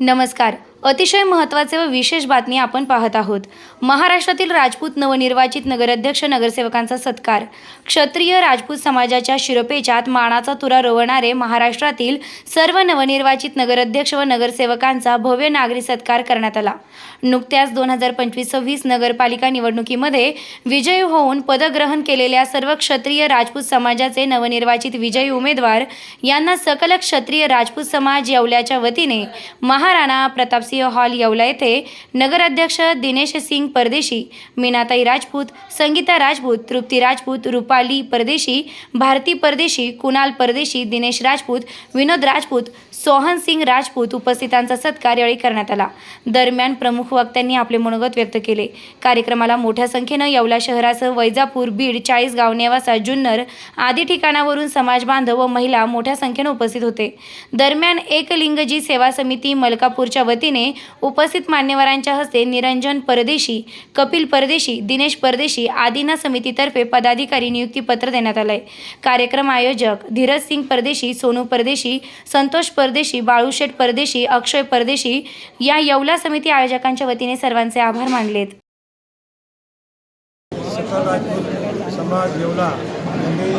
नमस्कार. अतिशय महत्त्वाचे व विशेष बातमी आपण पाहत आहोत. महाराष्ट्रातील राजपूत नवनिर्वाचित नगराध्यक्ष नगरसेवकांचा सत्कार. क्षत्रिय राजपूत समाजाच्या शिरपेचात मानाचा तुरा रोवणारे महाराष्ट्रातील सर्व नवनिर्वाचित नगराध्यक्ष व नगरसेवकांचा भव्य नागरी सत्कार करण्यात आला. नुकत्याच 2025-26 नगरपालिका निवडणुकीमध्ये विजयी होऊन पदग्रहण केलेल्या सर्व क्षत्रिय राजपूत समाजाचे नवनिर्वाचित विजयी उमेदवार यांना सकल क्षत्रिय राजपूत समाज येवल्याच्या वतीने महाराणा प्रताप हॉल येवला येथे नगराध्यक्ष दिनेश सिंग परदेशी, मीनाताई राजपूत, संगीता राजपूत, तृप्ती राजपूत, रुपाली परदेशी, भारती परदेशी, कुणाल परदेशी, दिनेश राजपूत, विनोद राजपूत, सोहन सिंग राजपूत उपस्थितांचा सत्कार यावेळी करण्यात आला. दरम्यान प्रमुख वक्त्यांनी आपले मनोगत व्यक्त केले. कार्यक्रमाला मोठ्या संख्येनं येवला शहरासह वैजापूर, बीड, चाळीसगाव, नेवासा, जुन्नर आदी ठिकाणावरून समाज बांधव व महिला मोठ्या संख्येनं उपस्थित होते. दरम्यान एकलिंगजी सेवा समिती मलकापूरच्या वतीने उपस्थित मान्यवरांच्या हस्ते निरंजन परदेशी, कपिल परदेशी, दिनेश परदेशी आदींना समितीतर्फे पदाधिकारी नियुक्तीपत्र देण्यात आले. कार्यक्रम आयोजक धीरज सिंग परदेशी, सोनू परदेशी, संतोष परदेशी, बाळूशेठ परदेशी, अक्षय परदेशी या येवला समिती आयोजकांच्या वतीने सर्वांचे आभार मानलेत. सकल राजपूत समाज येवला यांनी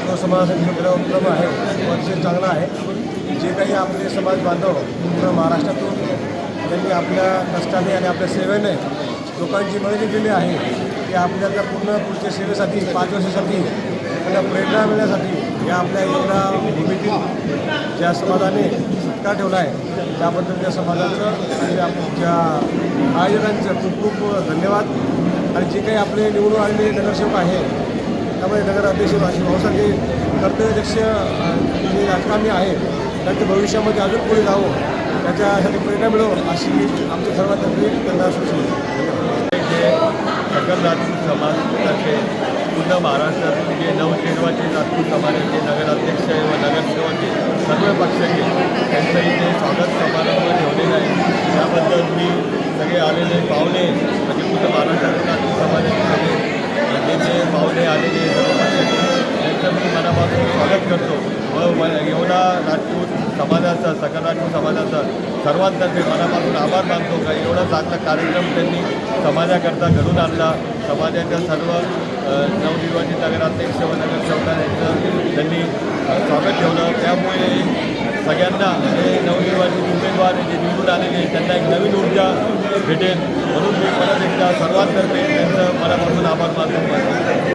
जो समाजासाठी उपक्रम आहे तो अतिशय चांगला आहे. जे काही आपले समाज बांधव पूर्ण महाराष्ट्रातून त्यांनी आपल्या कष्टाने आणि आपल्या सेवेने लोकांची मदत केली आहे की आपल्याला पूर्ण पुढच्या सेवेसाठी 5 वर्षासाठी त्यांना प्रेरणा मिळण्यासाठी या आपल्या येवला भूमीतील ज्या समाजाने सत्कार ठेवला आहे त्याबद्दल त्या समाजाचं आणि आमच्या आयोजकांचं खूप खूप धन्यवाद. आणि जे काही आपले निवडून आलेले नगरसेवक आहे त्यामुळे नगराध्यक्ष भाऊसारखे कर्तव्यदक्ष जे राजकारणी आहे त्यांच्या भविष्यामध्ये अजून पुढे जावं त्याच्यासाठी प्रेरणा मिळवं अशी आमच्या सर्वांतर्फे त्यांना सूचना. जे सकल राजपूत समाजातर्फे पूर्ण महाराष्ट्रातील जे नवनिर्वाचित राजपूत समाजाचे नगराध्यक्ष व नगरसेवक सर्व पक्षाचे त्यांचं इथे स्वागत समारंभ ठेवलेला आहे. त्याबद्दल मी सगळे आलेले पाहुणे म्हणजे पूर्ण महाराष्ट्रातील राजपूत समाजाचे सगळे जे पाहुणे आलेले सर्व पक्षाचे त्यांचं मी मनापासून स्वागत करतो व येवला राजपूत समाजाचा सकल राजपूत समाजाचा सर्वांतर्फे मनापासून आभार मानतो का एवढा चांगला कार्यक्रम त्यांनी समाजाकरता घडून आणला. समाजाच्या सर्व नवनिर्वाचित नगराध्यक्ष व नगरसेवकांचं त्यांनी स्वागत ठेवलं. त्यामुळे सगळ्यांना हे नवनिर्वाचित उमेदवार जे निवडून आलेले त्यांना एक नवीन ऊर्जा भेटेल म्हणून मी परत एकदा सर्वांतर्फे त्यांचं मनापासून आभार मानतो.